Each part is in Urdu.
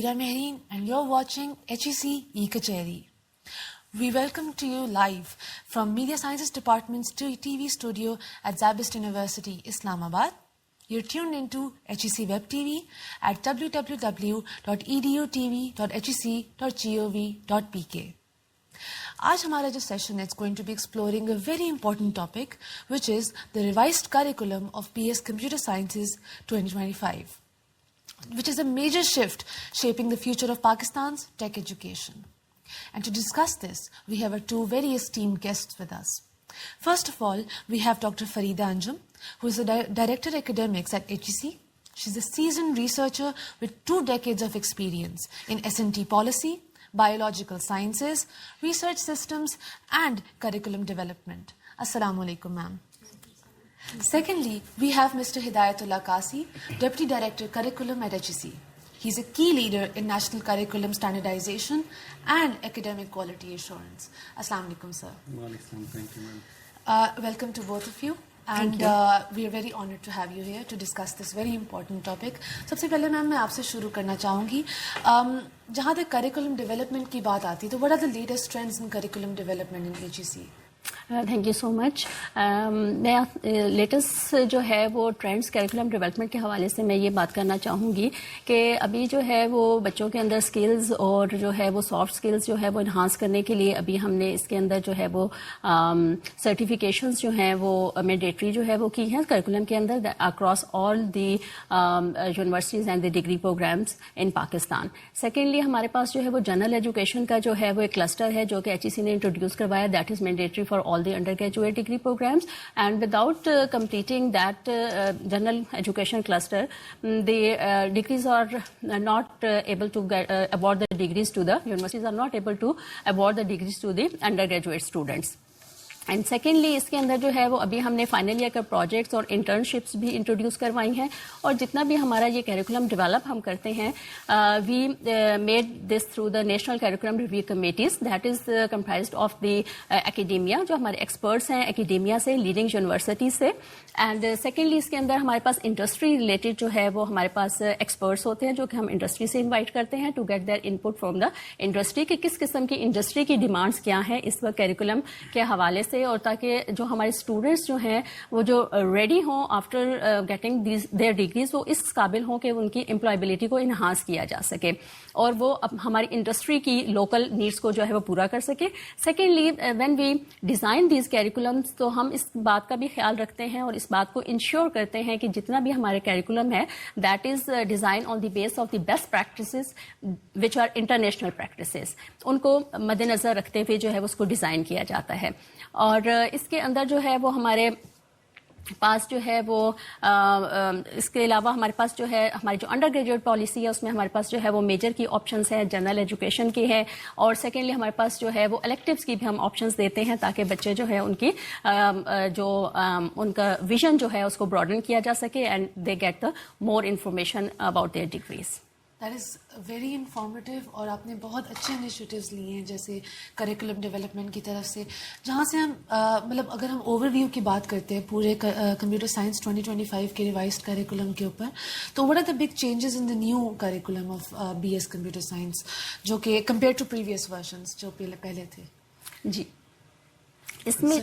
I'm Mehreen and you're watching HEC E-Kacheri. We welcome to you live from Media Sciences Department's TV studio at Zabist University, Islamabad. You're tuned into HEC Web TV at www.edutv.hec.gov.pk. آج ہمارا جو سیشن ہے, it's going to be exploring a very important topic, which is the revised curriculum of BS Computer Sciences 2025, which is a major shift shaping the future of Pakistan's tech education. And to discuss this, we have our two very esteemed guests with us. First of all, we have Dr. Farida Anjum, who is the Director Academics at HEC. She's a seasoned researcher with 2 decades of experience in S&T policy, biological sciences, research systems, and curriculum development. Assalamu alaikum, ma'am. Secondly, we have Mr. Hidayatullah Kasi, Deputy Director Curriculum at HEC. He's a key leader in national curriculum standardization and academic quality assurance. Assalamu alaikum, sir. Wa alaikum, thank you, ma'am. Welcome to both of you. And we are very honored to have you here to discuss this very important topic. سب سے پہلے میم میں آپ سے شروع کرنا چاہوں گی, جہاں تک کریکولم ڈیولپمنٹ کی بات آتی ہے تو what are the latest trends in curriculum development in HEC? Thank you so much. میں لیٹسٹ جو ہے وہ ٹرینڈس کریکولم ڈیولپمنٹ کے حوالے سے میں یہ بات کرنا چاہوں گی کہ ابھی جو ہے وہ بچوں کے اندر اسکلز اور جو ہے وہ سافٹ اسکلز جو ہے وہ انہانس کرنے کے لیے ابھی ہم نے اس کے اندر جو ہے وہ سرٹیفکیشنز جو ہیں وہ مینڈیٹری جو ہے وہ کی ہیں کریکولم کے اندر across all the universities and the degree programmes in Pakistan. Secondly ہمارے پاس جو ہے وہ جنرل ایجوکیشن کا جو ہے وہ ایک کلسٹر ہے جو کہ HEC نے انٹروڈیوس کروایا, that is mandatory for all the undergraduate degree programs, and without completing that general education cluster, the degrees are not able to award the degrees to the universities are not able to award the degrees to the undergraduate students. And secondly اس کے اندر جو ہے وہ ابھی ہم نے فائنل ایئر کا پروجیکٹس اور انٹرنشپس بھی انٹروڈیوس کروائی ہیں, اور جتنا بھی ہمارا یہ کریکولم ڈیولپ ہم کرتے ہیں we made this through the national curriculum review committees that is comprised of the academia, جو ہمارے ایکسپرٹس ہیں اکیڈیمیا سے, لیڈنگ یونیورسٹی سے. اینڈ سیکنڈلی اس کے اندر ہمارے پاس انڈسٹری ریلیٹڈ جو ہے وہ ہمارے پاس ایکسپرٹس ہوتے ہیں جو کہ ہم انڈسٹری سے انوائٹ کرتے ہیں to get their input from the industry کہ کس قسم کی انڈسٹری کی ڈیمانڈس کیا ہیں اس وقت کریکولم کے حوالے سے, اور تاکہ جو ہمارے اسٹوڈینٹس جو ہیں وہ جو ریڈی ہوں آفٹر گیٹنگ دیئر ڈگریز وہ اس قابل ہوں کہ ان کی امپلائبلٹی کو انہانس کیا جا سکے اور وہ ہماری انڈسٹری کی لوکل نیڈس کو جو ہے وہ پورا کر سکے. Secondly when we design these curriculums تو ہم اس بات کا بھی خیال رکھتے ہیں اور اس بات کو انشور کرتے ہیں کہ جتنا بھی ہمارے کیریکولم ہے that is design on the base of the best practices which are international practices, ان کو مد نظر رکھتے ہوئے جو ہے اس کو ڈیزائن کیا جاتا ہے. اور اس کے اندر جو ہے وہ ہمارے پاس جو ہے وہ اس کے علاوہ ہمارے پاس جو ہے ہماری جو انڈر گریجویٹ پالیسی ہے اس میں ہمارے پاس جو ہے وہ میجر کی آپشنس ہیں جنرل ایجوکیشن کی ہے, اور سیکنڈلی ہمارے پاس جو ہے وہ الیکٹیوز کی بھی ہم آپشنس دیتے ہیں تاکہ بچے جو ہے ان کی جو ان کا ویژن جو ہے اس کو براڈن کیا جا سکے and they get the more information about their degrees. That is very informative, اور آپ نے بہت اچھے انیشیٹیوز لیے ہیں جیسے کریکولم ڈیولپمنٹ کی طرف سے, جہاں سے ہم مطلب اگر ہم اوور ویو کی بات کرتے ہیں پورے کمپیوٹر سائنس 2025 کے ریوائزڈ کریکولم کے اوپر, تو what are the big changes in the new curriculum of BS computer science جو کہ کمپیئر ٹو پریویس ورژنس جو پہلے تھے؟ جی اس میں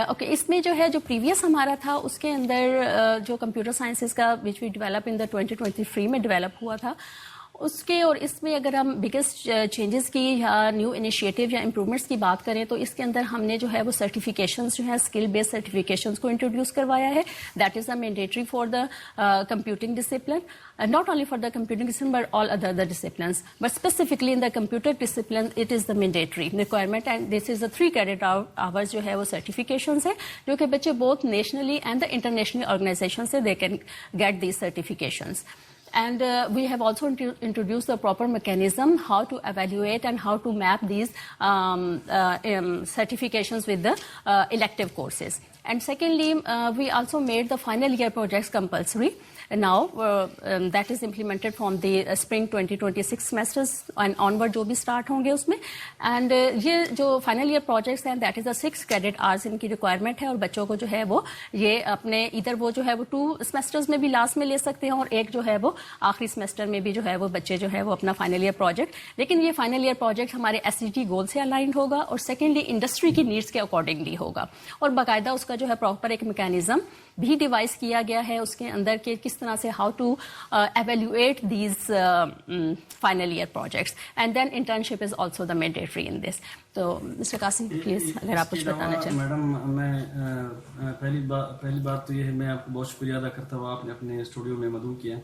اوکے اس میں جو ہے جو پریویس ہمارا تھا اس کے اندر جو کمپیوٹر سائنسز کا وچ وی ڈیولپ ان دا 2023 میں ڈیولپ ہوا تھا اس کے, اور اس میں اگر ہم بگیسٹ چینجز کی یا نیو انیشیٹو یا امپرومنٹس کی بات کریں تو اس کے اندر ہم نے جو ہے وہ سرٹیفکیشنز جو ہے اسکل بیسڈ سرٹیفکیشنز کو انٹروڈیوس کروایا ہے. That is the mandatory for the computing discipline, not only for the computing discipline but all other disciplines, but specifically in the computer discipline it is the mandatory requirement, and this is the 3 credit hours جو ہے وہ certifications ہے جو کہ بچے both nationally and the international organizations سے they can get these certifications. And we have also introduced the proper mechanism how to evaluate and how to map these certifications with the elective courses. And secondly, we also made the final year projects compulsory. Now that is implemented from the spring 2026 semesters and onward جو بھی start ہوں گے اس میں. And یہ جو final year projects ہیں that is the 6 credit hours ان کی requirement ہے, اور بچوں کو جو ہے وہ یہ اپنے ادھر وہ جو ہے وہ 2 semesters میں بھی لاسٹ میں لے سکتے ہیں, اور ایک جو ہے وہ آخری semester میں بھی جو ہے وہ بچے جو ہے وہ اپنا final year project. لیکن یہ final year project ہمارے SDG goal سے aligned ہوگا, اور secondly انڈسٹری کی نیڈس کے اکارڈنگلی ہوگا, اور باقاعدہ اس کا جو ہے پراپر ایک میکینزم بھی ڈیوائز کیا گیا ہے اس کے اندر کہ کس طرح سے how to evaluate these final year projects, and then internship is also the mandatory in this. تو مسٹر قاسم پلیز اگر آپ کچھ بتانا چاہیں. میڈم میں پہلی بات تو یہ ہے, میں آپ کو بہت شکریہ ادا کرتا ہوں, آپ نے اپنے اسٹوڈیو میں مدعو کیا.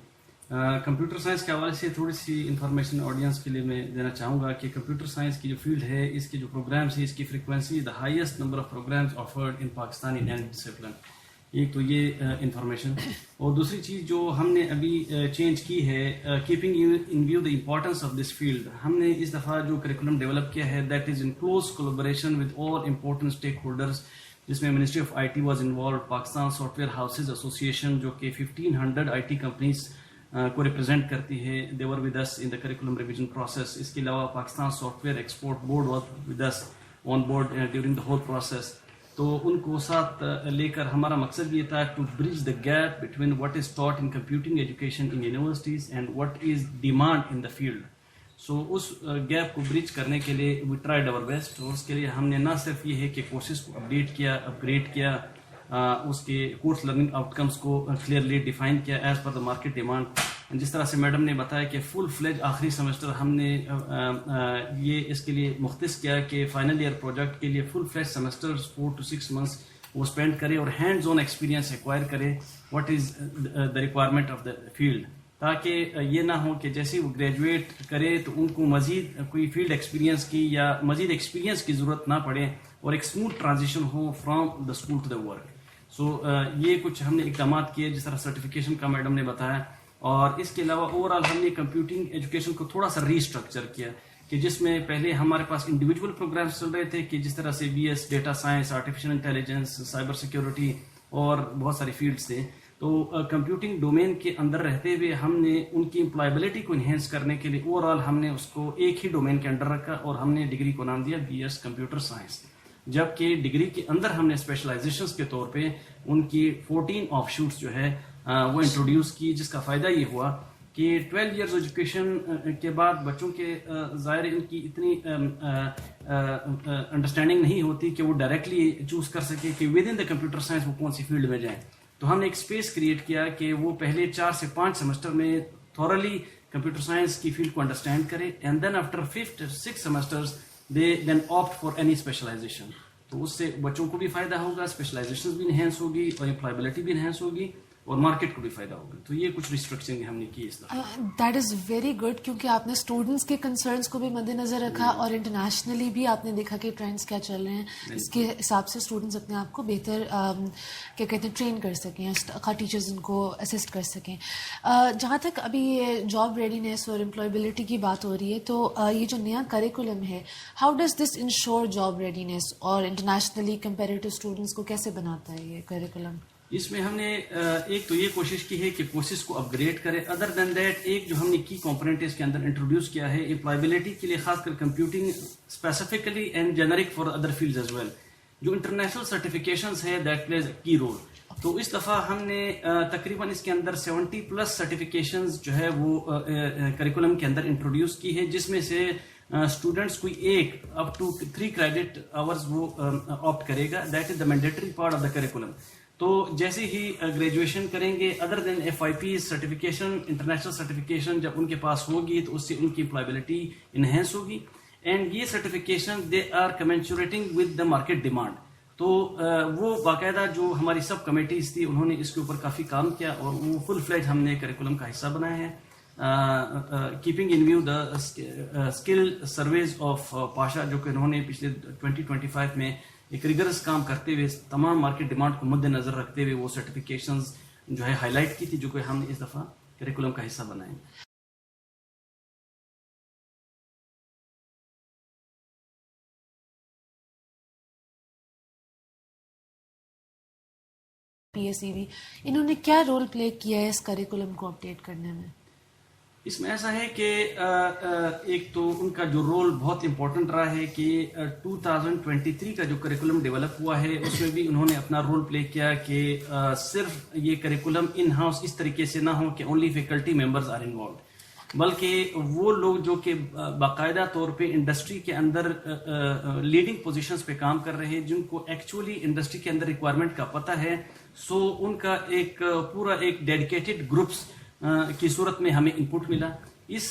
کمپیوٹر سائنس کے حوالے سے تھوڑی سی انفارمیشن آڈینس کے لیے میں دینا چاہوں گا کہ کمپیوٹر سائنس کی جو فیلڈ ہے, اس کے جو پروگرامس ہیں, اس کی frequency the highest number of programs offered in Pakistan in any discipline. ایک تو یہ انفارمیشن, اور دوسری چیز جو ہم نے ابھی چینج کی ہے, keeping in view the importance of this field, ہم نے اس دفعہ جو کریکولم ڈیولپ کیا ہے that is in close collaboration with all important stakeholders, جس میں ministry of I T was involved, Pakistan software houses association جو کہ 1500 آئی ٹی کمپنیز کو ریپرزینٹ کرتی ہے, they were with us in the curriculum revision process. اس کے علاوہ Pakistan software export board was with us on board during the whole process. تو ان کو ساتھ لے کر ہمارا مقصد یہ تھا to bridge the gap between what is taught in computing education in universities and what is demand in the field. So اس گیپ کو برج کرنے کے لیے وی ٹرائیڈ آور بیسٹ, اور اس کے لیے ہم نے نہ صرف یہ ہے کہ کورسز کو اپڈیٹ کیا, اپ گریڈ کیا, اس کے کورس لرننگ آؤٹ کمس کو کلیئرلی ڈیفائن کیا ایز پر دا مارکیٹ ڈیمانڈ. جس طرح سے میڈم نے بتایا کہ فل فلیج آخری سیمسٹر ہم نے یہ اس کے لیے مختص کیا کہ فائنل ایئر پروجیکٹ کے لیے فل فلیج سیمسٹر 4 to 6 months وہ اسپینڈ کرے اور ہینڈز آن ایکسپیرینس ایکوائر کرے what is the requirement of the field, تاکہ یہ نہ ہو کہ جیسے وہ گریجویٹ کرے تو ان کو مزید کوئی فیلڈ ایکسپیرینس کی یا مزید ایکسپیرینس کی ضرورت نہ پڑے, اور ایک اسموتھ ٹرانزیشن ہو from the school to the work. So یہ کچھ ہم نے اقدامات کیے جس طرح سرٹیفکیشن کا میڈم نے بتایا, اور اس کے علاوہ اوور آل ہم نے کمپیوٹنگ ایجوکیشن کو تھوڑا سا ریسٹرکچر کیا, کہ جس میں پہلے ہمارے پاس انڈیویجول پروگرامس چل رہے تھے, کہ جس طرح سے B S data science, artificial intelligence, cyber security اور بہت ساری فیلڈس تھے. تو کمپیوٹنگ ڈومین کے اندر رہتے ہوئے ہم نے ان کی امپلائبلٹی کو انہینس کرنے کے لیے اوور آل ہم نے اس کو ایک ہی ڈومین کے انڈر رکھا, اور ہم نے ڈگری کو نام دیا بی ایس کمپیوٹر سائنس. جبکہ ڈگری کے اندر ہم نے اسپیشلائزیشنس کے طور پہ ان کی 14 آف شوٹس جو ہے وہ انٹروڈیوس کی, جس کا فائدہ یہ ہوا کہ 12 ایئرز ایجوکیشن کے بعد بچوں کے ظاہر ان کی اتنی انڈرسٹینڈنگ نہیں ہوتی کہ وہ ڈائریکٹلی چوز کر سکے کہ with in the computer science وہ کون سی فیلڈ میں جائیں. تو ہم نے ایک اسپیس کریٹ کیا کہ وہ پہلے 4 سے 5 سیمسٹر میں تھورلی کمپیوٹر سائنس کی فیلڈ کو انڈرسٹینڈ کرے, and then after 5 to 6 semesters they then opt for any specialization. تو اس سے بچوں کو بھی فائدہ ہوگا, اسپیشلائزیشن بھی انہینس ہوگی, اور امپلائبلٹی بھی انہینس ہوگی, اور مارکیٹ کو بھی فائدہ ہوگا. تو یہ کچھ ریسٹرکچرنگ ہم نے کی اس طرح. دیٹ از ویری گڈ, کیونکہ آپ نے اسٹوڈنٹس کے کنسرنس کو بھی مد نظر رکھا, اور انٹرنیشنلی بھی آپ نے دیکھا کہ ٹرینڈس کیا چل رہے ہیں, اس کے حساب سے اسٹوڈنٹس اپنے آپ کو بہتر کیا کہتے ہیں ٹرین کر سکیں, ٹیچرز ان کو اسسٹ کر سکیں. جہاں تک ابھی یہ جاب ریڈینیس اور امپلائبلٹی کی بات ہو رہی ہے, تو یہ جو نیا کریکولم ہے, how does this ensure job readiness, اور انٹرنیشنلی کمپیریٹو اسٹوڈنٹس کو کیسے بناتا ہے یہ کریکولم؟ اس میں ہم نے ایک تو یہ کوشش کی ہے کہ کورسز کو اپ گریڈ کرے. ادر دین دیٹ ایک جو ہم نے کی کمپوننٹ اس کے اندر انٹروڈیوس کیا ہے امپلائبلٹی کے لیے, خاص کر computing specifically and generic for other fields as well. جو انٹرنیشنل سرٹیفکیشنز ہے that plays a key role. تو اس دفعہ ہم نے تقریباً اس کے اندر 70+ سرٹیفکیشنز جو ہے وہ کریکولم کے اندر انٹروڈیوس کی ہے, جس میں سے اسٹوڈنٹس کوئی ایک اپ ٹو 3 کریڈٹ آورز وہ آپٹ کرے گا. That is the mandatory part of the curriculum. تو جیسے ہی گریجویشن کریں گے, other than FIP certification, international certification جب ان کے پاس ہوگی تو اس سے ان کی امپلائبلٹی انہینس ہوگی, اینڈ یہ certification they are commensurating with the market demand. تو وہ باقاعدہ جو ہماری سب کمیٹیز تھی انہوں نے اس کے اوپر کافی کام کیا, اور وہ فل فلیج ہم نے کریکولم کا حصہ بنایا ہے. Keeping in view the skill surveys of PASHA, جو کہ انہوں نے پچھلے 2025 میں ایک ریگرس کام کرتے ہوئے تمام مارکیٹ ڈیمانڈ کو مد نظر رکھتے ہوئے وہ سرٹیفکیشنز جو ہے ہائی لائٹ کی تھی, جو کہ ہم نے اس دفعہ کریکولم کا حصہ بنائے. PSEB, انہوں نے کیا رول پلے کیا ہے اس کریکولم کو اپڈیٹ کرنے میں؟ اس میں ایسا ہے کہ ایک تو ان کا جو رول بہت امپورٹنٹ رہا ہے کہ 2023 کا جو کریکولم ڈیولپ ہوا ہے اس میں بھی انہوں نے اپنا رول پلے کیا کہ صرف یہ کریکولم ان ہاؤس اس طریقے سے نہ ہو کہ only faculty members are involved, بلکہ وہ لوگ جو کہ باقاعدہ طور پہ انڈسٹری کے اندر لیڈنگ پوزیشنز پہ کام کر رہے ہیں، جن کو ایکچولی انڈسٹری کے اندر ریکوائرمنٹ کا پتہ ہے، سو ان کا ایک پورا ایک ڈیڈیکیٹڈ گروپس کی صورت میں ہمیں انپٹ ملا. اس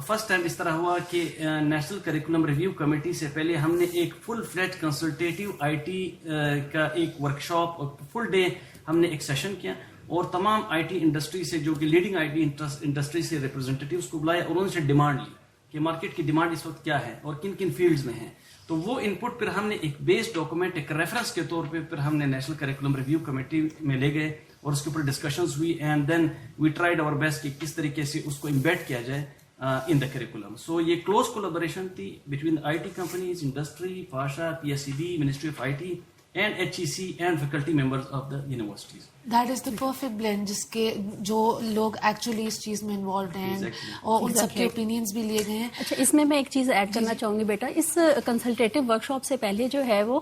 فرسٹ ٹائم اس طرح ہوا کہ نیشنل کریکولم ریویو کمیٹی سے پہلے ہم نے ایک فل فلیٹ کنسلٹیٹیو IT کا ایک ورکشاپ اور فل ڈے ہم نے ایک سیشن کیا، اور تمام IT انڈسٹری سے جو کہ لیڈنگ IT انڈسٹری سے ریپرزینٹیوز کو بلایا اور ان سے ڈیمانڈ لی کہ مارکیٹ کی ڈیمانڈ اس وقت کیا ہے اور کن کن فیلڈز میں ہیں. تو وہ انپٹ پھر ہم نے ایک بیس ڈاکومنٹ، ایک ریفرنس کے طور پہ پھر ہم نے نیشنل کریکولم ریویو کمیٹی میں لے گئے اور اس کے اوپر ڈسکشنز ہوئی، and then we tried our best کہ کس طریقے سے اس کو امبیڈ کیا جائے ان دا کریکولم. سو یہ کلوز کولابوریشن تھی بٹوین IT کمپنیز، انڈسٹری، فاشا، PSEB، ministry of IT and HEC and faculty members of the universities. That is the perfect blend جس کے جو لوگ ایکچولی اس چیز میں انوالوڈ ہیں اور ان سب کے اوپینینز بھی لیے گئے ہیں. اچھا، اس میں ایک چیز ایڈ کرنا چاہوں گی بیٹا. اس کنسلٹیٹیو ورکشاپ سے پہلے جو ہے وہ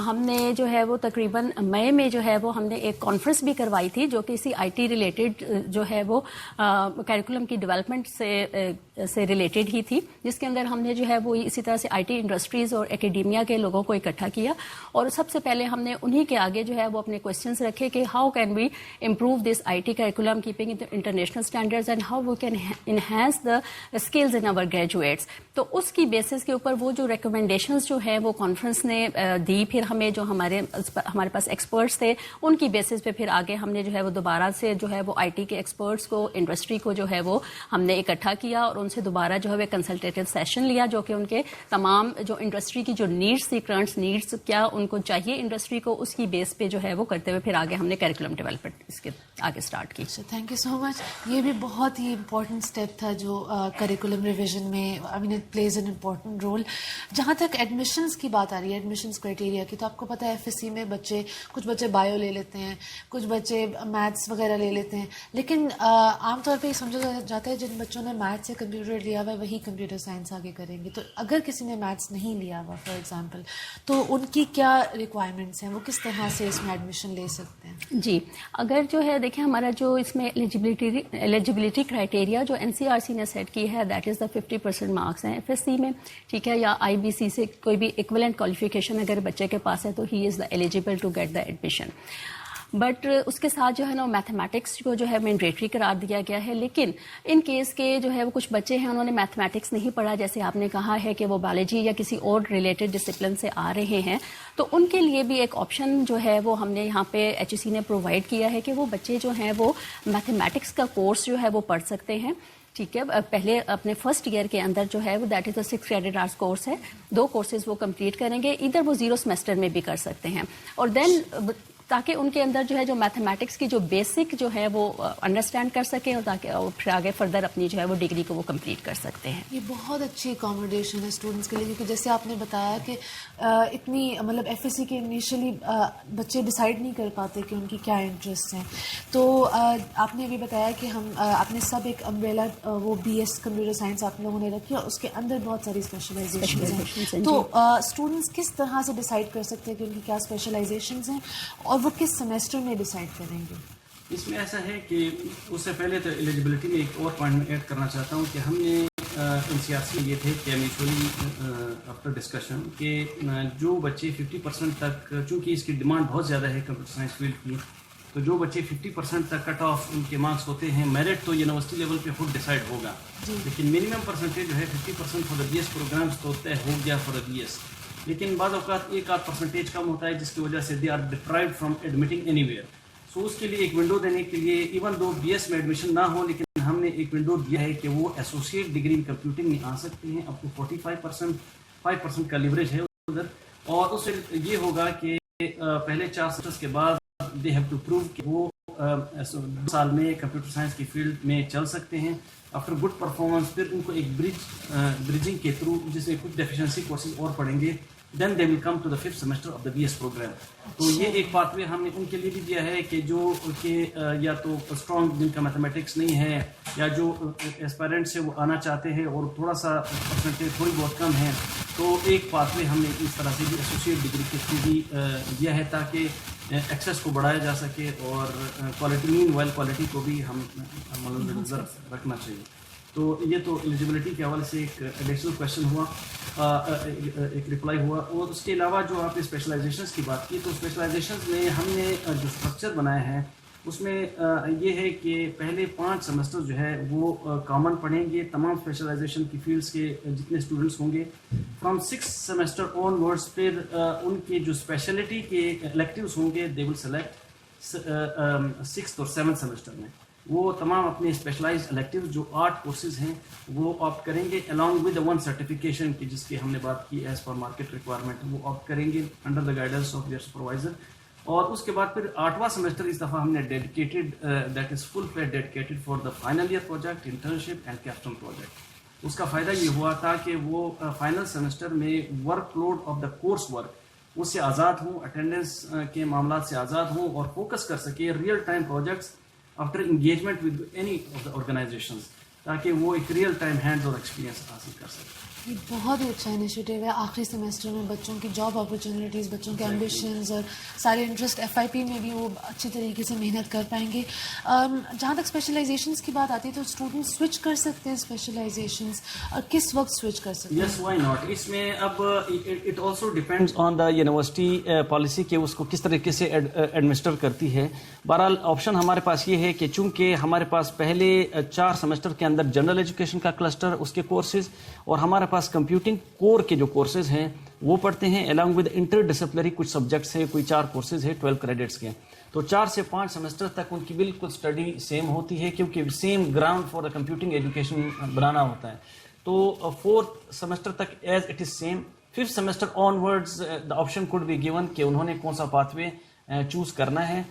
ہم نے جو ہے وہ تقریباً مئی میں جو ہے وہ ہم نے ایک کانفرنس بھی کروائی تھی جو کہ اسی IT ریلیٹڈ جو ہے وہ کریکولم کی ڈیولپمنٹ سے ریلیٹڈ ہی تھی، جس کے اندر ہم نے جو ہے وہ اسی طرح سے IT انڈسٹریز اور اکیڈیمیا کے لوگوں کو اکٹھا کیا، اور سب سے پہلے ہم نے انہی کے آگے جو ہے وہ اپنے کوشچنس رکھے کہ how can we improve this IT curriculum keeping it international standards and how we can enhance the skills in our graduates. تو اس کی بیسس کے اوپر وہ جو ریکمنڈیشنز جو ہیں وہ کانفرنس نے دی، پھر ہمیں جو ہمارے پاس ایکسپرٹس تھے ان کی بیسس پہ پھر آگے ہم نے جو ہے وہ دوبارہ سے جو ہے وہ IT کے ایکسپرٹس کو، انڈسٹری کو جو ہے وہ ہم نے اکٹھا کیا اور ان سے دوبارہ جو ہے وہ کنسلٹیٹیو سیشن لیا جو کہ ان کے تمام جو انڈسٹری کی جو نیڈس تھی، کرنٹ نیڈس کیا ان کو چاہیے انڈسٹری کو، اس کی بیس پہ جو ہے وہ کرتے ہوئے پھر آگے ہم نے کریکولم ڈیولپمنٹ اس کے آگے اسٹارٹ کی. Thank you so much. یہ بھی بہت ہی امپورٹنٹ اسٹیپ تھا جو کریکولم ریویژن میں it plays an important role. جہاں تک ایڈمیشنس کی بات آ رہی ہے، ایڈمیشنس کرائٹیریا کی، تو آپ کو پتہ ہے FSC میں کچھ بچے بایو لے لیتے ہیں، کچھ بچے میتھس وغیرہ لے لیتے ہیں، لیکن عام طور پہ یہ سمجھا جاتا ہے جن بچوں نے میتھس یا کمپیوٹر لیا ہوا ہے وہی کمپیوٹر سائنس آگے کریں گے. تو اگر کسی نے میتھس نہیں لیا ہوا فار ایگزامپل، تو ان کی کیا ریکوائرمنٹس ہیں، وہ کس طرح سے اس میں ایڈمیشن لے سکتے ہیں؟ جی، اگر جو ہے دیکھیں ہمارا جو اس میں ایلیجبلٹی کرائٹیریا جو NCRC نے سیٹ کی ہے دیٹ از دا 50% مارکس ہیں FSC میں، ٹھیک ہے، یا IBC سے کوئی بھی ایکویلنٹ کوالیفیکیشن اگر بچے کے پاس ہے تو he is the eligible to get the admission. But اس کے ساتھ جو ہے نا میتھمیٹکس کو جو ہے مینڈیٹری قرار دیا گیا ہے. لیکن ان کیس کے جو ہے وہ کچھ بچے ہیں انہوں نے میتھمیٹکس نہیں پڑھا، جیسے آپ نے کہا ہے کہ وہ بایولوجی یا کسی اور ریلیٹڈ ڈسپلن سے آ رہے ہیں، تو ان کے لیے بھی ایک آپشن جو ہے وہ ہم نے یہاں پہ HEC نے پرووائڈ کیا ہے کہ وہ بچے جو ہیں وہ میتھمیٹکس کا کورس جو ہے وہ پڑھ سکتے ہیں. ٹھیک ہے، پہلے اپنے فرسٹ ایئر کے اندر جو ہے وہ that is a 6 credit hours course ہے، 2 کورسز وہ کمپلیٹ کریں گے، ادھر وہ 0 سیمسٹر میں بھی کر سکتے ہیں، اور دین تاکہ ان کے اندر جو ہے جو میتھمیٹکس کی جو بیسک جو ہے وہ انڈرسٹینڈ کر سکیں اور تاکہ پھر آگے فردر اپنی جو ہے وہ ڈگری کو وہ کمپلیٹ کر سکتے ہیں. یہ بہت اچھی اکاموڈیشن ہے اسٹوڈنٹس کے لیے، کیونکہ جیسے آپ نے بتایا کہ اتنی مطلب FSC کے انیشلی بچے ڈیسائیڈ نہیں کر پاتے کہ ان کی کیا انٹرسٹ ہیں. تو آپ نے بھی بتایا کہ آپ نے سب ایک امبریلا وہ BS کمپیوٹر سائنس آپ لوگوں نے رکھی اور اس کے اندر بہت ساری اسپیشلائزیشنز ہیں. تو اسٹوڈنٹس کس طرح سے ڈیسائیڈ کر سکتے ہیں کہ ان کی کیا اسپیشلائزیشنز ہیں اور وہ کس سیمیسٹر میں ڈیسائیڈ کریں گے؟ اس میں ایسا ہے کہ اس سے پہلے تو ایلیجبلٹی میں ایک اور پوائنٹ میں ایڈ کرنا چاہتا ہوں کہ ہم نے NCRC یہ تھے کہ میچولی آفٹر ڈسکشن کہ جو بچے 50% تک، چونکہ اس کی ڈیمانڈ بہت زیادہ ہے کمپیوٹر سائنس فیلڈ کی، تو جو بچے 50% تک کٹ آف ان کے مارکس ہوتے ہیں، میرٹ تو یونیورسٹی لیول پہ خود ڈیسائیڈ ہوگا، لیکن منیمم پرسنٹیج جو ہے 50% فار دا BS پروگرامس تو طے ہو گیا فار دا BS. لیکن بعض اوقات 1-8% کم ہوتا ہے جس کی وجہ سے they are deprived from admitting anywhere. So اس کے لیے ایک ونڈو دینے کے لیے، ایون دو BS میں ایڈمیشن نہ ہو، لیکن ہم نے ایک ونڈو دیا ہے کہ وہ ایسوسیٹ ڈگری ان کمپیوٹنگ میں آ سکتے ہیں. اب تو 5% کا لیوریج ہے ادھر، اور اس سے یہ ہوگا کہ پہلے 4 سیمسٹرز کے بعد دے ہیو ٹو پروو کہ وہ 2 سال میں کمپیوٹر سائنس کی فیلڈ میں چل سکتے ہیں. آفٹر گڈ پرفارمنس پھر ان کو ایک برجنگ کے تھرو، جس میں کچھ ڈیفیشنسی کورسز اور پڑھیں گے، then they will come to the 5th semester of the BS program. تو یہ ایک پاتھ وے ہم نے ان کے لیے بھی دیا ہے کہ جو کہ یا تو اسٹرانگ جن کا میتھمیٹکس نہیں ہے یا جو ایسپائرنٹ سے وہ آنا چاہتے ہیں اور تھوڑا سا پرسنٹیج تھوڑی بہت کم ہے, تو ایک پاتھ وے ہم نے اس طرح سے بھی ایسوسیٹ ڈگری کے تھرو بھی دیا ہے تاکہ ایکسیس کو بڑھایا جا سکے اور کوالٹی مین وائل کوالٹی کو بھی ہم نظر رکھنا چاہیے. تو یہ تو ایلیجبلٹی کے حوالے سے ایک ایڈیشنل کویشچن ہوا, ایک رپلائی ہوا. اور اس کے علاوہ جو آپ نے اسپیشلائزیشنس کی بات کی, تو اسپیشلائزیشنس میں ہم نے جو اسٹرکچر بنایا ہے اس میں یہ ہے کہ پہلے 5 سیمسٹر جو ہے وہ کامن پڑھیں گے تمام اسپیشلائزیشن کی فیلڈس کے جتنے اسٹوڈنٹس ہوں گے. فرام 6 سیمسٹر آن ورڈس پھر ان کے جو اسپیشلٹی کے الیکٹیوز ہوں گے دے ول سلیکٹ 6th اور 7th سیمسٹر میں. وہ تمام اپنے اسپیشلائزڈ الیکٹیوز جو 8 کورسز ہیں وہ آپٹ کریں گے along with the 1 certification کی جس کی ہم نے بات کی ایز پر مارکیٹ ریکوائرمنٹ, وہ آپٹ کریں گے under the guidance of their supervisor. اور اس کے بعد پھر 8واں سیمسٹر اس دفعہ ہم نے dedicated that is full flat dedicated for the final year project, internship and capstone project. اس کا فائدہ یہ ہوا تھا کہ وہ فائنل سیمسٹر میں work load of the course work اس سے آزاد ہوں, اٹینڈنس کے معاملات سے آزاد ہوں اور فوکس کر سکے real time projects after engagement with any of the organizations, تاکہ وہ ایک ریئل ٹائم ہینڈ اور ایکسپیرینس حاصل کر سکے. یہ بہت ہی اچھا انیشیٹو ہے. آخری سیمسٹر میں بچوں کی جاب اپرچونیٹیز, بچوں کے ایمبیشنز اور سارے انٹرسٹ FIP میں بھی وہ اچھی طریقے سے محنت کر پائیں گے. جہاں تک اسپیشلائزیشنس کی بات آتی ہے تو اسٹوڈنٹ سوئچ کر سکتے ہیں اسپیشلائزیشنس, اور کس وقت سوئچ کر سکتے ہیں؟ Yes why not. اس میں اب it also depends on the university policy کہ اس کو کس طریقے سے ایڈمنسٹر کرتی ہے. بہرحال آپشن ہمارے پاس یہ ہے کہ چونکہ ہمارے پاس پہلے 4 سیمسٹر کے اندر جنرل ایجوکیشن کا کلسٹر اس کے کورسز اور ہمارے پاس کمپیوٹنگ کور کے جو کورسز ہیں وہ پڑھتے ہیں along with انٹر ڈسپلنری کچھ سبجیکٹس ہیں, کوئی 4 کورسز ہیں 12 کریڈٹس کے. تو 4 سے 5 سیمسٹر تک ان کی بالکل اسٹڈی سیم ہوتی ہے کیونکہ same ground for the computing education بنانا ہوتا ہے. تو 4th سیمسٹر تک as it is same. 5th semester onwards the option could be given کہ انہوں نے کون سا پاتھ وے چوز کرنا ہے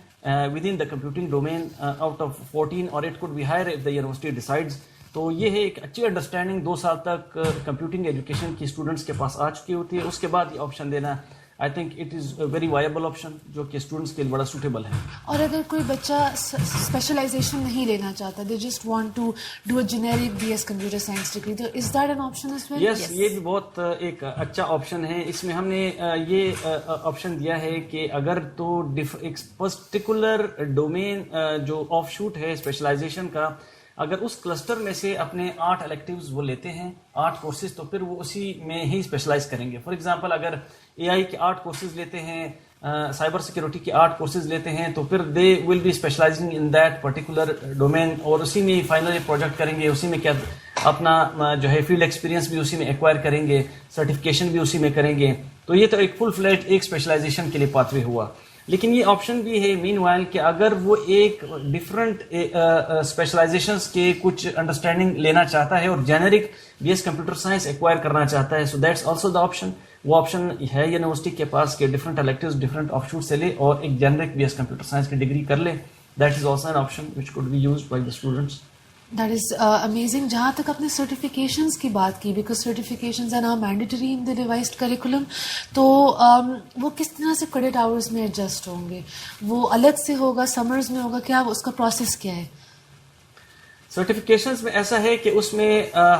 within the computing domain out of 14 or it could be higher if the university decides. تو یہ ہے ایک اچھی انڈرسٹینڈنگ 2 سال تک کمپیوٹنگ ایجوکیشن کی اسٹوڈنٹس کے پاس آ چکی ہوتی ہے. اس کے بعد یہ آپشن دینا I think it is a very viable option جو کہ اسٹوڈنٹس کے لیے بڑا سوٹیبل ہے. اور اگر کوئی بچہ اسپیشلائزیشن نہیں لینا چاہتا, they just want to do a generic BS computer science degree, تو is that an option as well? Yes, یہ بھی بہت ایک اچھا آپشن ہے. اس میں ہم نے یہ آپشن دیا ہے کہ اگر تو ایک پرٹیکولر ڈومین جو آف شوٹ ہے اسپیشلائزیشن کا, اگر اس کلسٹر میں سے اپنے 8 الیکٹیوز وہ لیتے ہیں 8 کورسز, تو پھر وہ اسی میں ہی اسپیشلائز کریں گے. فار ایگزامپل اگر AI کے 8 کورسز لیتے ہیں, سائبر سیکورٹی کے 8 کورسز لیتے ہیں, تو پھر they will be specializing in that particular domain اور اسی میں فائنل پروجیکٹ کریں گے, اسی میں کیا اپنا جو ہے فیلڈ ایکسپیرینس بھی اسی میں ایکوائر کریں گے, سرٹیفکیشن بھی اسی میں کریں گے. تو یہ تو ایک فل فلیٹ ایک اسپیشلائزیشن کے لیے پاتھ وے ہوا. لیکن یہ آپشن بھی ہے مین وائل کہ اگر وہ ایک ڈفرینٹ اسپیشلائزیشنس کے کچھ انڈرسٹینڈنگ لینا چاہتا ہے اور generic BS computer science acquire کرنا چاہتا ہے, so that's also the option. وہ آپشن ہے یونیورسٹی کے پاس کہ different electives different offshoot سے لے اور ایک جینرک BS کمپیوٹر سائنس کی ڈگری کر لے. That is also an option which could be used by the students. That is amazing. جہاں تک اپنے سرٹیفکیشنس کی بات کی, because certifications are now mandatory in the revised curriculum, تو وہ کس طرح سے کریڈٹ آورز میں ایڈجسٹ ہوں گے؟ وہ الگ سے ہوگا, سمرز میں ہوگا, کیا اس کا پروسیس کیا ہے؟ سرٹیفکیشنز میں ایسا ہے کہ اس میں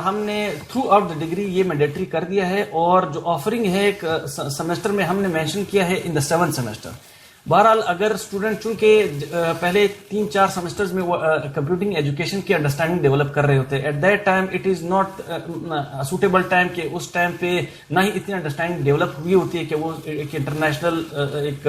ہم نے تھرو آؤٹ دا ڈگری یہ مینڈیٹری کر دیا ہے, اور جو آفرنگ ہے ایک سیمسٹر میں ہم نے مینشن کیا ہے ان دا 7th سیمسٹر. بہرحال اگر اسٹوڈنٹ چونکہ پہلے 3-4 سیمسٹرز میں وہ کمپیوٹنگ ایجوکیشن کی انڈرسٹینڈنگ ڈیولپ کر رہے ہوتے ہیں, at that time it is not suitable time کہ اس ٹائم پہ نہ ہی اتنی انڈرسٹینڈنگ ڈیولپ ہوئی ہوتی ہے کہ وہ ایک انٹرنیشنل ایک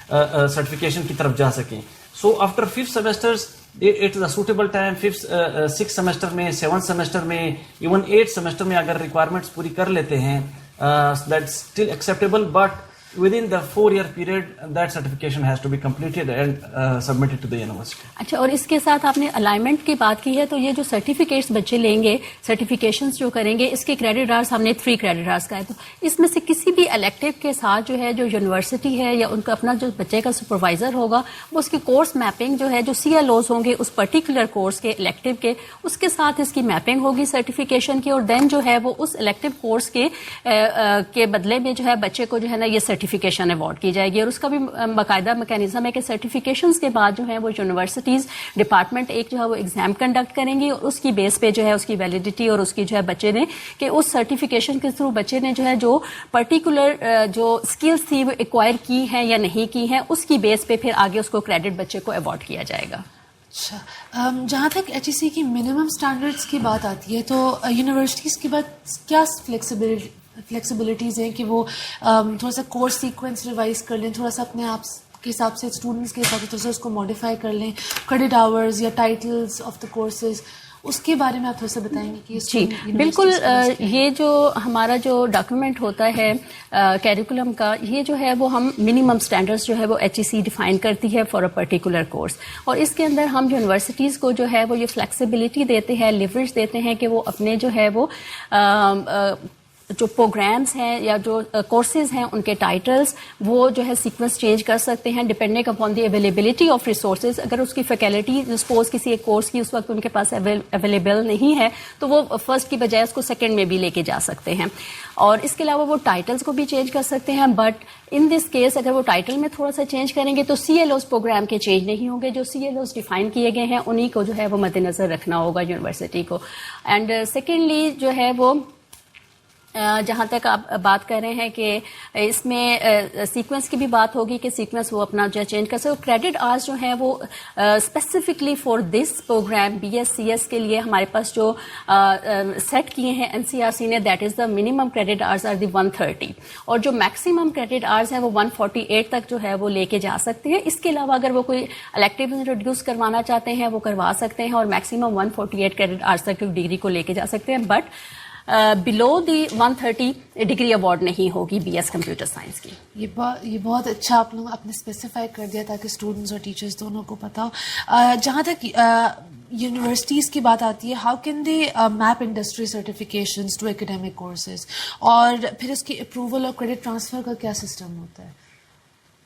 سرٹیفکیشن کی طرف جا سکیں. So after 5th semesters it is a suitable time. 6th semester میں, 7th سیمسٹر میں, ایون 8th سیمسٹر میں اگر ریکوائرمنٹس پوری کر لیتے ہیں that still acceptable. But within the 4-year period that certification has to be completed and submitted to the university. اچھا, اور اس کے ساتھ آپ نے الائنمنٹ کی بات کی ہے, تو یہ جو سرٹیفکیٹس بچے لیں گے, سرٹیفکیشنز جو کریں گے, اس کے کریڈٹ آورس ہم نے 3 کریڈٹ آورس کا ہے, تو اس میں سے کسی بھی الیکٹیو کے ساتھ جو ہے جو یونیورسٹی ہے یا ان کا اپنا جو بچے کا سپروائزر ہوگا, وہ اس کی کورس میپنگ جو ہے جو CLOs ہوں گے اس پرٹیکولر کورس کے الیکٹیو کے, اس کے ساتھ اس کی میپنگ ہوگی سرٹیفکیشن کی, اور دین جو ہے وہ اس الیکٹیو کورس کے بدلے میں جو ہے بچے کو جو ہے نا یہ سرٹیفکیشن ایوارڈ کی جائے گی. اور اس کا بھی باقاعدہ میکینزم ہے کہ سرٹیفکیشنز کے بعد جو ہے وہ یونیورسٹیز ڈپارٹمنٹ ایک جو ہے وہ ایگزام کنڈکٹ کریں گی, اور اس کی بیس پہ جو ہے اس کی ویلیڈیٹی اور اس کی جو ہے بچے نے کہ اس سرٹیفکیشن کے تھرو بچے نے جو ہے جو پرٹیکولر جو اسکلس تھی وہ ایکوائر کی ہیں یا نہیں کی ہیں, اس کی بیس پہ پھر آگے اس کو کریڈٹ بچے کو ایوارڈ کیا جائے گا. اچھا, جہاں تک HEC کی منیمم اسٹینڈرڈس کی بات آتی ہے تو یونیورسٹیز کی بات کیا فلیکسیبلٹیز ہیں کہ وہ تھوڑا سا کورس سیکوینس ریوائز کر لیں, تھوڑا سا اپنے آپ کے حساب سے اسٹوڈنٹس کے حساب سے تھوڑا سا اس کو ماڈیفائی کر لیں, کریڈٹ آورز یا ٹائٹلز آف دا کورسز, اس کے بارے میں آپ تھوڑا سا بتائیں گے کہ جی بالکل. یہ جو ہمارا جو ڈاکیومنٹ ہوتا ہے کیریکولم کا, یہ جو ہے وہ ہم منیمم اسٹینڈرڈس جو ہے وہ HEC ڈیفائن کرتی ہے فار اے پرٹیکولر کورس, اور اس کے اندر ہم یونیورسٹیز کو جو ہے وہ یہ فلیکسیبلٹی دیتے ہیں, لیوریج دیتے ہیں کہ وہ اپنے جو ہے وہ جو پروگرامز ہیں یا جو کورسز ہیں ان کے ٹائٹلز وہ جو ہے سیکوینس چینج کر سکتے ہیں depending upon the availability of resources. اگر اس کی فیکلٹی سپوز کسی ایک کورس کی اس وقت ان کے پاس اویلیبل نہیں ہے تو وہ فرسٹ کی بجائے اس کو سیکنڈ میں بھی لے کے جا سکتے ہیں, اور اس کے علاوہ وہ ٹائٹلز کو بھی چینج کر سکتے ہیں. بٹ ان دس کیس اگر وہ ٹائٹل میں تھوڑا سا چینج کریں گے تو CLOs پروگرام کے چینج نہیں ہوں گے, جو CLOs ڈیفائن کیے گئے ہیں انہیں کو جو ہے وہ مد نظر رکھنا ہوگا یونیورسٹی کو. اینڈ سیکنڈلی جو ہے وہ جہاں تک آپ بات کر رہے ہیں کہ اس میں سیکوینس کی بھی بات ہوگی کہ سیکوینس وہ اپنا جو چینج کر سکتے. کریڈٹ آورس جو ہیں وہ specifically for this program BScs کے لیے ہمارے پاس جو سیٹ کیے ہیں NCRC نے, that is the minimum credit hours are the 130, اور جو میکسیمم کریڈٹ آورس ہیں وہ 148 تک جو ہے وہ لے کے جا سکتے ہیں. اس کے علاوہ اگر وہ کوئی الیکٹیو انٹروڈیوس کروانا چاہتے ہیں وہ کروا سکتے ہیں, اور میکسیمم 148 کریڈٹ آورس تک ڈگری کو لے کے جا سکتے ہیں. But below the 130 degree award نہیں ہوگی BS کمپیوٹر سائنس کی. یہ بہت اچھا آپ لوگوں نے اسپیسیفائی کر دیا تاکہ اسٹوڈنٹس اور ٹیچرس دونوں کو پتا ہو. جہاں تک یونیورسٹیز کی بات آتی ہے, how can they map industry certifications to academic courses, اور پھر اس کی اپروول اور کریڈٹ ٹرانسفر کا کیا سسٹم ہوتا ہے؟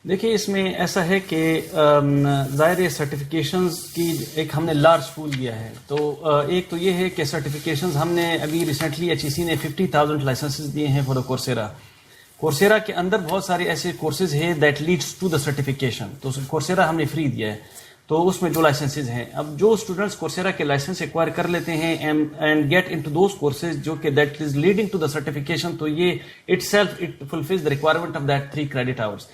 دیکھیے اس میں ایسا ہے کہ ظاہر سرٹیفکیشنز کی ایک ہم نے لارج پول لیا ہے. تو ایک تو یہ ہے کہ سرٹیفکیشنز ہم نے ابھی ریسنٹلی HEC نے 50,000 لائسنسز دیے ہیں فار کورسیرا. کورسیرا کے اندر بہت سارے ایسے کورسز ہیں that leads to the certification. تو کورسیرا ہم نے فری دیا ہے, تو اس میں جو لائسنسز ہیں, اب جو اسٹوڈنٹس کورسیرا کے لائسنس ایکوائر کر لیتے ہیں and get into those courses جو کہ that is leading to the certification, تو یہ itself it fulfils the requirement of that 3 credit hours.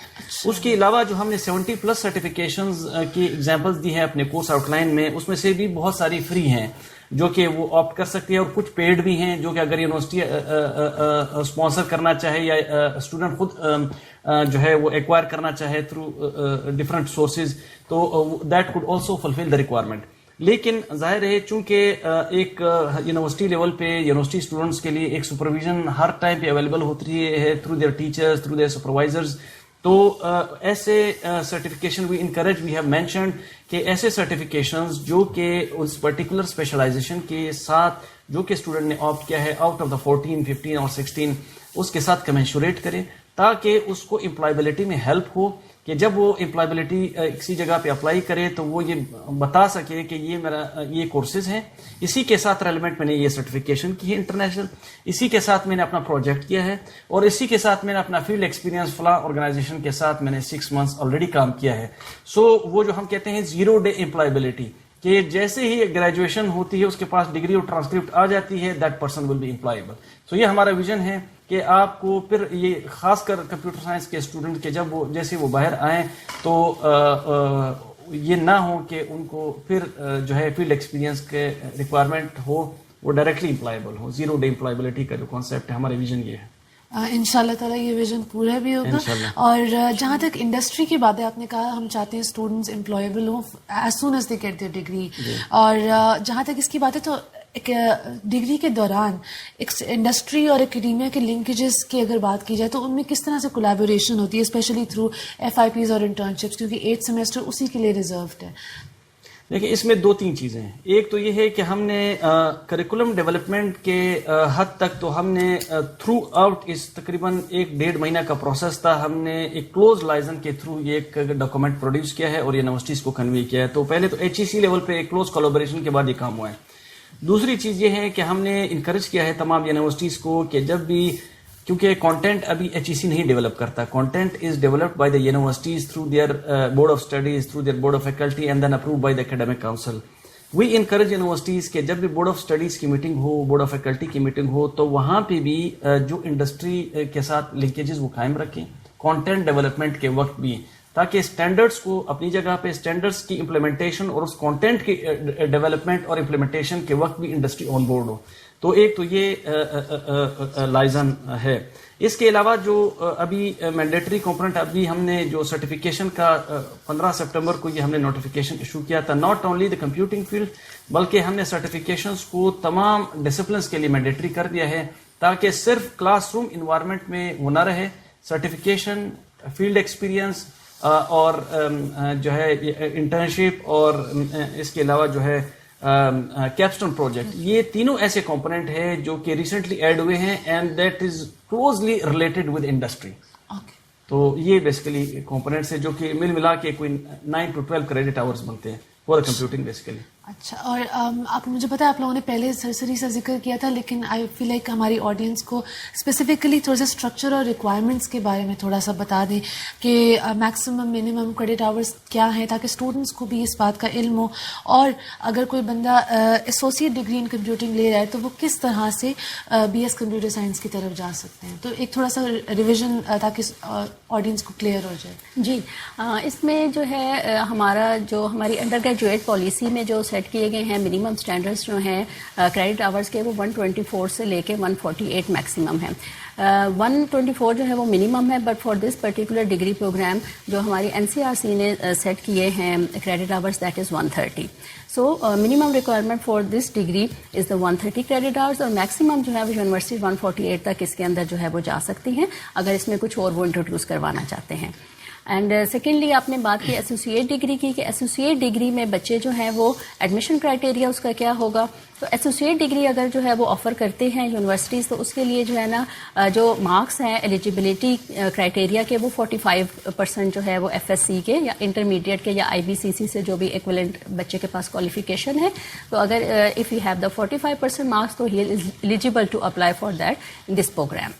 اس کے علاوہ جو ہم نے 70+ سرٹیفکیشنز کی ایگزامپلس دی ہیں اپنے کورس آؤٹ لائن میں, اس میں سے بھی بہت ساری فری ہیں جو کہ وہ آپٹ کر سکتے ہیں, اور کچھ پیڈ بھی ہیں جو کہ اگر یونیورسٹی اسپانسر کرنا چاہے یا اسٹوڈنٹ خود جو ہے وہ ایکوائر کرنا چاہے تھرو ڈفرنٹ سورسز, تو that could also fulfil the requirement. لیکن ظاہر ہے چونکہ ایک یونیورسٹی لیول پہ یونیورسٹی اسٹوڈنٹس کے لیے ایک سپرویژن ہر ٹائم پہ اویلیبل ہوتی ہے through their teachers, through their supervisors. تو ایسے certification we encourage, we have mentioned کہ ایسے سرٹیفکیشنز جو کہ اس پرٹیکولر اسپیشلائزیشن کے ساتھ جو کہ اسٹوڈنٹ نے آپٹ کیا ہے آؤٹ آف دا 14, 15 اور 16 اس کے ساتھ کمنشوریٹ کرے, تاکہ اس کو امپلائبلٹی میں ہیلپ ہو کہ جب وہ امپلائبلٹی کسی جگہ پہ اپلائی کرے تو وہ یہ بتا سکے کہ یہ میرا یہ کورسز ہیں, اسی کے ساتھ ریلیونٹ میں نے یہ سرٹیفکیشن کی ہے انٹرنیشنل, اسی کے ساتھ میں نے اپنا پروجیکٹ کیا ہے, اور اسی کے ساتھ میں نے اپنا فیلڈ ایکسپیرینس فلاں آرگنائزیشن کے ساتھ میں نے 6 months آلریڈی کام کیا ہے. سو وہ جو ہم کہتے ہیں 0 day امپلائبلٹی, کہ جیسے ہی گریجویشن ہوتی ہے اس کے پاس ڈگری اور ٹرانسکرپٹ آ جاتی ہے, that person will be employable. So یہ ہمارا ویژن ہے کہ آپ کو پھر یہ خاص کر کمپیوٹر سائنس کے اسٹوڈنٹ کے جب وہ جیسے وہ باہر آئیں تو یہ نہ ہو کہ ان کو پھر جو ہے فیلڈ ایکسپیرینس کے ریکوائرمنٹ ہو, وہ ڈائریکٹلی امپلائیبل ہو. 0 day امپلائبلٹی کا جو کانسیپٹ ہے ہمارا ویژن یہ ہے. انشاءاللہ تعالیٰ یہ ویژن پورا بھی ہوگا. اور جہاں تک انڈسٹری کی بات ہے, آپ نے کہا ہم چاہتے ہیں اسٹوڈنٹس امپلائیبل ہوں as soon as they get their degree, اور جہاں تک اس کی بات ہے تو ایک ڈگری کے دوران ایک انڈسٹری اور اکیڈیمیا کے لنکیجز کی اگر بات کی جائے تو ان میں کس طرح سے کولیبوریشن ہوتی ہے اسپیشلی تھرو FIPs اور انٹرنشپس, کیونکہ 8th سیمسٹر اسی کے لیے ریزروڈ ہے؟ دیکھیں اس میں 2-3 چیزیں ہیں. ایک تو یہ ہے کہ ہم نے کریکولم ڈیولپمنٹ کے حد تک تو ہم نے تھرو آؤٹ اس تقریباً 1-1.5 مہینہ کا پروسیس تھا, ہم نے ایک کلوز لائزن کے تھرو یہ ایک ڈاکومنٹ پروڈیوس کیا ہے اور یونیورسٹیز کو کنوے کیا ہے. تو پہلے تو HEC لیول پہ ایک کلوز کولابوریشن کے بعد یہ کام ہوا ہے. دوسری چیز یہ ہے کہ ہم نے انکریج کیا ہے تمام یونیورسٹیز کو کہ جب بھی, کیونکہ کانٹینٹ ابھی HEC نہیں ڈیولپ کرتا, content is developed by the universities through their board of studies, through their board of faculty and then approved by the academic council. We encourage universities کہ جب بھی بورڈ آف اسٹڈیز کی میٹنگ ہو, بورڈ آف فیکلٹی کی میٹنگ ہو, تو وہاں پہ بھی جو انڈسٹری کے ساتھ لنکیجز وہ قائم رکھیں کانٹینٹ ڈیولپمنٹ کے وقت بھی, تاکہ اسٹینڈرڈس کو اپنی جگہ پہ اسٹینڈرڈس کی امپلیمنٹیشن اور اس کانٹینٹ کی ڈیولپمنٹ اور امپلیمنٹیشن کے وقت بھی انڈسٹری آن بورڈ ہو. تو ایک تو یہ لائزن ہے. اس کے علاوہ جو ابھی مینڈیٹری کمپوننٹ ابھی ہم نے جو سرٹیفیکیشن کا 15 سپٹمبر کو یہ ہم نے نوٹیفیکیشن ایشو کیا تھا, not only the computing field بلکہ ہم نے سرٹیفیکیشنز کو تمام ڈسپلنس کے لیے مینڈیٹری کر دیا ہے, تاکہ صرف کلاس روم انوائرمنٹ میں وہ نہ رہے. سرٹیفیکیشن, فیلڈ ایکسپیرینس اور جو ہے انٹرنشپ اور اس کے علاوہ جو ہے کیپسٹون پروجیکٹ, یہ تینوں ایسے کمپوننٹ ہیں جو کہ ریسنٹلی ایڈ ہوئے ہیں and that is closely related with industry. تو یہ بیسیکلی کمپوننٹس ہیں جو کہ مل ملا کے کوئی 9 to 12 کریڈٹ آورز بنتے ہیں فور کمپیوٹنگ بیسیکلی. اچھا, اور آپ مجھے پتا ہے آپ لوگوں نے پہلے سرسری سا ذکر کیا تھا, لیکن آئی فیل لائک ہماری آڈینس کو اسپیسیفکلی تھوڑا سا اسٹرکچر اور ریکوائرمنٹس کے بارے میں تھوڑا سا بتا دیں کہ میکسیمم منیمم کریڈٹ آورس کیا ہیں, تاکہ اسٹوڈنٹس کو بھی اس بات کا علم ہو, اور اگر کوئی بندہ ایسوسیٹ ڈگری ان کمپیوٹنگ لے رہا ہے تو وہ کس طرح سے BS کمپیوٹر سائنس کی طرف جا سکتے ہیں. تو ایک تھوڑا سا ریویژن تاکہ آڈینس کو کلیئر ہو جائے. جی, اس میں جو ہے ہماری انڈر گریجویٹ پالیسی میں جو سیٹ کیے گئے ہیں منیمم اسٹینڈرڈس جو ہیں کریڈٹ آورس کے, وہ 124 سے لے کے 148 میکسیمم ہیں. 124 جو ہے وہ منیمم ہے, but for this particular degree program جو ہماری NCRC نے سیٹ کیے ہیں credit hours, that is 130. So minimum requirement for this degree is the 130 credit hours, اور میکسیمم جو ہے وہ یونیورسٹی 148 تک اس کے اندر جو ہے وہ جا سکتی ہیں اگر اس میں کچھ اور وہ انٹروڈیوس کروانا چاہتے ہیں. اینڈ سیکنڈلی آپ نے بات کی ایسوسیٹ ڈگری کی, کہ ایسوسیٹ ڈگری میں بچے جو ہیں وہ ایڈمیشن کرائٹیریا اس کا کیا ہوگا. تو ایسوسیٹ ڈگری اگر جو ہے وہ آفر کرتے ہیں یونیورسٹیز, تو اس کے لیے جو ہے نا جو مارکس ہیں ایلیجیبلٹی کرائٹیریا کے, وہ 45% جو ہے وہ FSC کے یا انٹرمیڈیٹ کے یا IBCC سے جو بھی ایکویلنٹ بچے کے پاس کوالیفیکیشن ہے, تو اگر if you have the 45% marks تو he is eligible to apply for that in this program.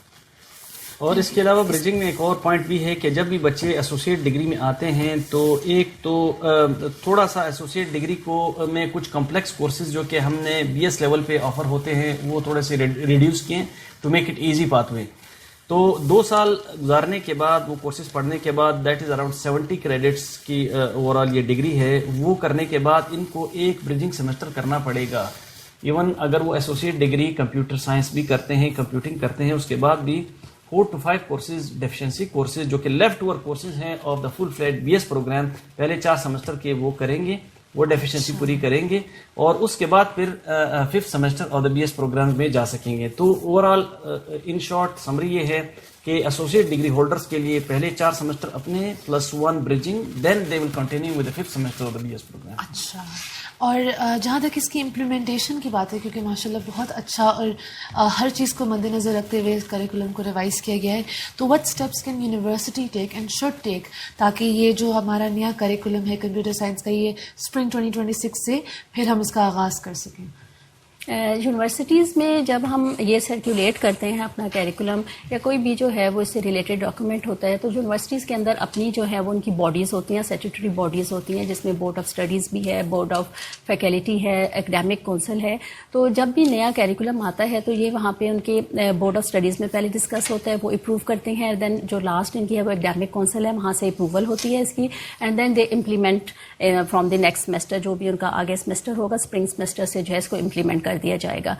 اور اس کے علاوہ برجنگ میں ایک اور پوائنٹ بھی ہے کہ جب بھی بچے ایسوسیٹ ڈگری میں آتے ہیں تو ایک تو تھوڑا سا ایسوسیٹ ڈگری کو میں کچھ کمپلیکس کورسز جو کہ ہم نے BS لیول پہ آفر ہوتے ہیں وہ تھوڑے سے ریڈیوس کیے to make it easy pathway. تو 2 سال گزارنے کے بعد وہ کورسز پڑھنے کے بعد دیٹ از اراؤنڈ 70 کریڈٹس کی اوور آل یہ ڈگری ہے. وہ کرنے کے بعد ان کو ایک برجنگ سیمسٹر کرنا پڑے گا. ایون اگر وہ ایسوسیٹ ڈگری کمپیوٹر سائنس بھی کرتے ہیں, کمپیوٹنگ کرتے ہیں, اس کے بعد بھی 4 to 5 کورسز ڈیفیشنسی کورسز جو کہ لیفٹ اوور کورسز ہیں of the full fledged BS program, پہلے 4 سیمسٹر کے وہ کریں گے, وہ ڈیفیشنسی پوری کریں گے, اور اس کے بعد پھر 5th semester of the BS program میں جا سکیں گے. تو overall in short summary یہ ہے کہ ایسوسیٹ ڈگری ہولڈرس کے لیے پہلے 4 سیمسٹر اپنے +1 bridging, then they will continue with the 5th semester of the BS program. اچھا, اور جہاں تک اس کی امپلیمنٹیشن کی بات ہے, کیونکہ ماشاءاللہ بہت اچھا اور ہر چیز کو مد نظر رکھتے ہوئے اس کریکولم کو ریوائز کیا گیا ہے, تو what steps can university take and should take تاکہ یہ جو ہمارا نیا کریکولم ہے کمپیوٹر سائنس کا, یہ اسپرنگ 2026 سے پھر ہم اس کا آغاز کر سکیں. یونیورسٹیز میں جب ہم یہ سرکولیٹ کرتے ہیں اپنا کیریکولم یا کوئی بھی جو ہے وہ اس سے ریلیٹڈ ڈاکومنٹ ہوتا ہے, تو یونیورسٹیز کے اندر اپنی جو ہے وہ ان کی باڈیز ہوتی ہیں, اسٹیٹوٹری باڈیز ہوتی ہیں, جس میں بورڈ آف اسٹڈیز بھی ہے, بورڈ آف فیکلٹی ہے, اکیڈیمک کونسل ہے. تو جب بھی نیا کیریکولم آتا ہے تو یہ وہاں پہ ان کے بورڈ آف اسٹڈیز میں پہلے ڈسکس ہوتا ہے, وہ اپروو کرتے ہیں, دین جو لاسٹ ان کی ہے وہ اکیڈیمک کونسل ہے, وہاں سے اپروول ہوتی ہے اس کی, and then they implement from the next semester, جو بھی ان کا آگے سیمسٹر ہوگا اسپرنگ سیمسٹر سے جو ہے اس کو امپلیمنٹ کر دیا جائے گا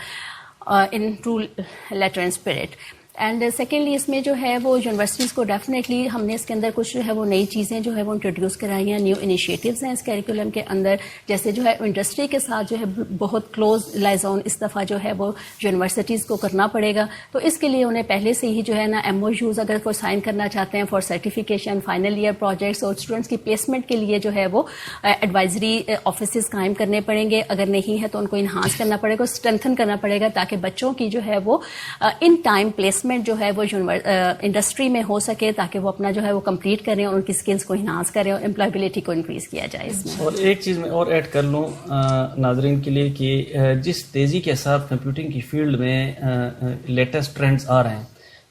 in true letter and spirit. And secondly اس میں جو ہے وہ یونیورسٹیز کو ڈیفینیٹلی ہم نے اس کے اندر کچھ جو ہے وہ نئی چیزیں جو ہے وہ انٹروڈیوس کرائی ہیں, نیو انیشیٹیوز ہیں اس کیریکولم کے اندر, جیسے جو ہے انڈسٹری کے ساتھ جو ہے بہت کلوز لائزون اس دفعہ جو ہے وہ یونیورسٹیز کو کرنا پڑے گا. تو اس کے لیے انہیں پہلے سے ہی جو ہے نا ایم او یوز اگر کوئی سائن کرنا چاہتے ہیں for certification, final year projects اور اسٹوڈنٹس کی پلیسمنٹ کے لیے جو ہے وہ ایڈوائزری آفیسز قائم کرنے پڑیں گے. اگر نہیں ہے تو ان کو انہانس کرنا پڑے گا, اسٹرینتھن کرنا پڑے گا, تاکہ بچوں کی جو ہے وہ ان ٹائم پلیسمنٹ جو ہے وہ انڈسٹری میں ہو سکے, تاکہ وہ اپنا جو ہے وہ کمپلیٹ کریں اور ان کی اسکلس کو انہانس کریں اور امپلائبلٹی کو انکریز کیا جائے اس میں. اور ایک چیز میں اور ایڈ کر لوں ناظرین کے لیے کہ جس تیزی کے ساتھ کمپیوٹنگ کی فیلڈ میں لیٹسٹ ٹرینڈز آ رہے ہیں,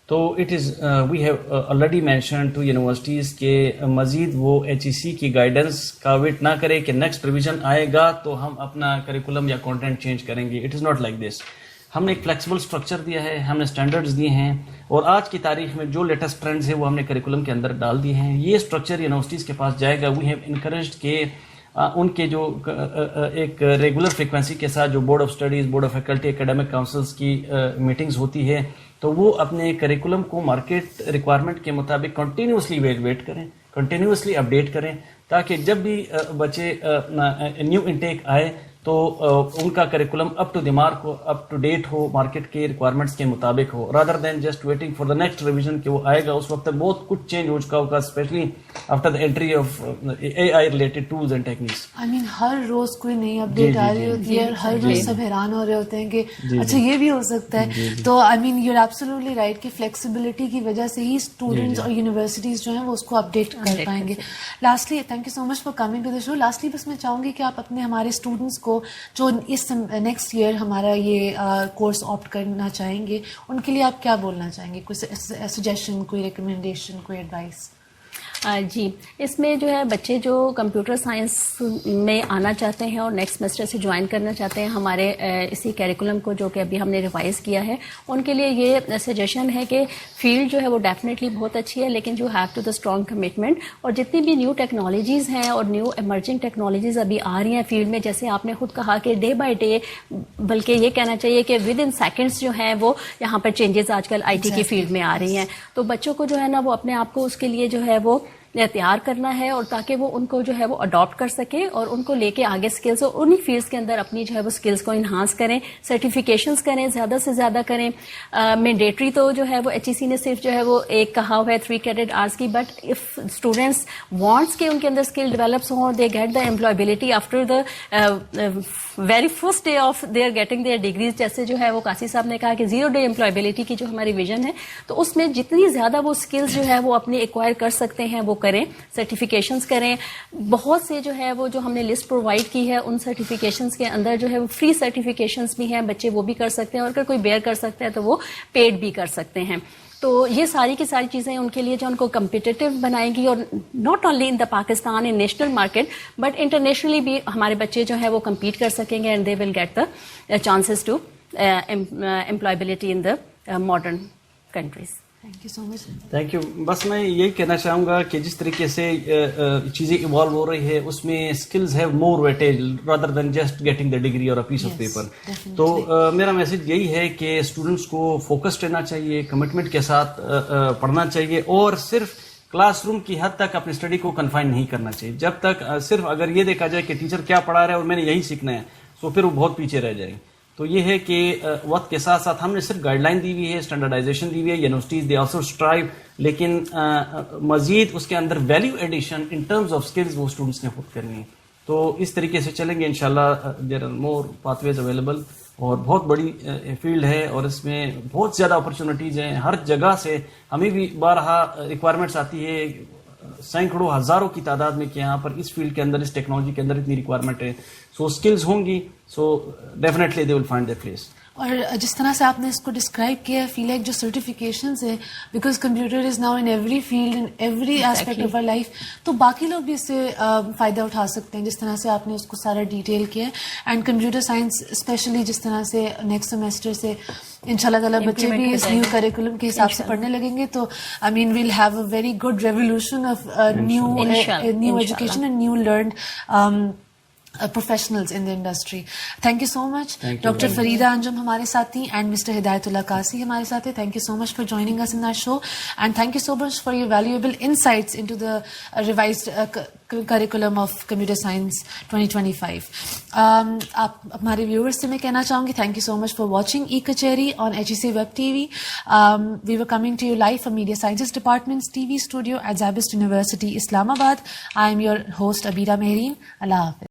تو it is we have already mention to universities کہ مزید وہ HEC کی گائیڈنس کا ویٹ نہ کرے کہ نیکسٹ ریویژن آئے گا تو ہم اپنا کریکولم یا کانٹینٹ چینج کریں گے. It is not like this. ہم نے ایک فلیکسیبل اسٹرکچر دیا ہے, ہم نے اسٹینڈرڈز دیے ہیں, اور آج کی تاریخ میں جو لیٹسٹ ٹرینڈز ہیں وہ ہم نے کریکولم کے اندر ڈال دیے ہیں. یہ اسٹرکچر یونیورسٹیز کے پاس جائے گا. وی ہیو انکریجڈ کہ ان کے جو ایک ریگولر فریکوینسی کے ساتھ جو board of studies, board of faculty, academic councils کی میٹنگز ہوتی ہے, تو وہ اپنے کریکولم کو مارکیٹ ریکوائرمنٹ کے مطابق کنٹینیوسلی ایویلویٹ کریں, کنٹینیوسلی اپڈیٹ کریں, تاکہ جب بھی بچے نیو انٹیک آئے تو ان کا curriculum up to the mark ہو, اپ ٹو ڈیٹ ہو, مارکیٹ کے ریکوائرمنٹس کے مطابق ہو, rather than just waiting for the next revision کہ وہ آئے گا. اس وقت بہت کچھ چینج ہو چکا ہوگا, especially after the entry of AI related tools and techniques. ہر روز کوئی نئی اپڈیٹ آ رہی ہوتی ہے, اور ہر روز سب حیران ہو رہے ہوتے ہیں کہ اچھا یہ بھی ہو سکتا ہے. تو یو آر ایبسولوٹلی رائٹ کہ فلیکسیبلٹی کی وجہ سے ہی اسٹوڈنٹس اور یونیورسٹیز جو ہیں وہ اس کو اپڈیٹ کر پائیں گے. Lastly thank you so much for coming to the show. Lastly بس میں چاہوں گی کہ آپ اپنے ہمارے اسٹوڈنٹس کو جو اس نیکسٹ ایئر ہمارا یہ کورس آپٹ کرنا چاہیں گے, ان کے لیے آپ کیا بولنا چاہیں گے؟ کوئی سجیشن, کوئی ریکمنڈیشن, کوئی ایڈوائس؟ جی, اس میں جو ہے بچے جو کمپیوٹر سائنس میں آنا چاہتے ہیں اور نیکسٹ سیمسٹر سے جوائن کرنا چاہتے ہیں ہمارے اسی کیریکولم کو جو کہ ابھی ہم نے ریوائز کیا ہے, ان کے لیے یہ سجیشن ہے کہ فیلڈ جو ہے وہ ڈیفینیٹلی بہت اچھی ہے, لیکن you have to the strong commitment. اور جتنی بھی نیو ٹیکنالوجیز ہیں اور نیو ایمرجنگ ٹیکنالوجیز ابھی آ رہی ہیں فیلڈ میں, جیسے آپ نے خود کہا کہ ڈے بائی ڈے, بلکہ یہ کہنا چاہیے کہ ود ان سیکنڈس جو ہیں وہ یہاں پر چینجز آج کل IT کی فیلڈ میں آ رہی ہیں. تو بچوں کو جو ہے نا وہ اپنے آپ کو اس کے لیے جو ہے وہ تیار کرنا ہے, اور تاکہ وہ ان کو جو ہے وہ اڈاپٹ کر سکیں اور ان کو لے کے آگے اسکلس اور انہی فیلڈس کے اندر اپنی جو ہے وہ اسکلس کو انہانس کریں, سرٹیفکیشنز کریں, زیادہ سے زیادہ کریں. مینڈیٹری تو جو ہے وہ HEC نے صرف جو ہے وہ ایک کہا ہوا ہے 3 credit hours کی, بٹ اف اسٹوڈینٹس وانٹس کہ ان کے اندر اسکل ڈیولپس ہوں, they get the employability after the very first day of their getting their degrees. جیسے جو ہے وہ قاسی صاحب نے کہا کہ 0 day امپلائبلٹی کی جو ہماری ویژن ہے, تو اس میں جتنی زیادہ وہ اسکلز جو ہے وہ اپنی ایکوائر کر سکتے ہیں وہ کریں, سرٹیفکیشنز کریں. بہت سے جو ہے وہ جو ہم نے لسٹ پرووائڈ کی ہے ان سرٹیفکیشنز کے اندر جو ہے وہ فری سرٹیفکیشنز بھی ہیں, بچے وہ بھی کر سکتے ہیں, اور اگر کوئی بیئر کر سکتا ہے تو وہ پیڈ بھی کر سکتے ہیں. تو یہ ساری کی ساری چیزیں ان کے لیے جو ان کو کمپیٹیٹو بنائیں گی, اور not only in the Pakistan in national market but internationally بھی ہمارے بچے جو ہیں وہ کمپیٹ کر سکیں گے, and they will get the chances to employability in the modern countries. Thank you so much. Thank you. بس میں یہی کہنا چاہوں گا کہ جس طریقے سے چیزیں ایوالو ہو رہی ہے اس میں skills have more weightage rather than just getting the degree اور پیس آف پیپر. تو میرا میسج یہی ہے کہ اسٹوڈنٹس کو فوکسڈ رہنا چاہیے, کمٹمنٹ کے ساتھ پڑھنا چاہیے, اور صرف کلاس روم کی حد تک اپنی اسٹڈی کو کنفائن نہیں کرنا چاہیے. جب تک صرف اگر یہ دیکھا جائے کہ ٹیچر کیا پڑھا رہا ہے اور میں نے یہی سیکھنا ہے, تو پھر وہ بہت پیچھے رہ جائے. تو یہ ہے کہ وقت کے ساتھ ساتھ ہم نے صرف گائیڈ لائن دی ہوئی ہے, اسٹینڈرڈائزیشن دی ہوئی ہے, یونیورسٹیز دے آلسو اسٹرائیو, لیکن مزید اس کے اندر value addition in terms of skills وہ اسٹوڈنٹس نے خود کرنی ہے. تو اس طریقے سے چلیں گے انشاءاللہ. There are more pathways available, اور بہت بڑی فیلڈ ہے, اور اس میں بہت زیادہ اپرچونیٹیز ہیں ہر جگہ سے. ہمیں بھی بارہا ریکوائرمنٹس آتی ہے سینکڑوں ہزاروں کی تعداد میں کہ یہاں پر اس فیلڈ کے اندر, اس ٹیکنالوجی کے اندر اتنی ریکوائرمنٹ ہے. سو اسکلز ہوں گی, so definitely they will find their place. اور جس طرح سے آپ نے اس کو ڈسکرائب کیا ہے, فیل لائک جو سرٹیفکیشنز ہیں, because computer is now in every field, in every aspect of our life, تو باقی لوگ بھی اس سے فائدہ اٹھا سکتے ہیں جس طرح سے آپ نے اس کو سارا ڈیٹیل کیا ہے. اینڈ کمپیوٹر سائنس اسپیشلی جس طرح سے نیکسٹ سیمسٹر سے انشاء اللہ تعالیٰ بچے بھی اس نیو کریکولم کے حساب سے پڑھنے لگیں گے, تو I mean we'll have a very good revolution of new education and new learned professionals in the industry. Thank you so much. Thank you. Dr. Farida Anjum ہمارے ساتھ تھی and Mr. Hidayatullah Kasi ہمارے ساتھ تھے. Thank you so much for joining us in our show and thank you so much for your valuable insights into the revised curriculum of Computer Science 2025. آپ ہمارے ویورز سے میں کہنا چاہوں گی thank you so much for watching E-Kacheri on HEC Web TV. We were coming to you live from Media Sciences Department's TV studio at Zabist University, Islamabad. I am your host Abira Mehreen. Allah Hafiz.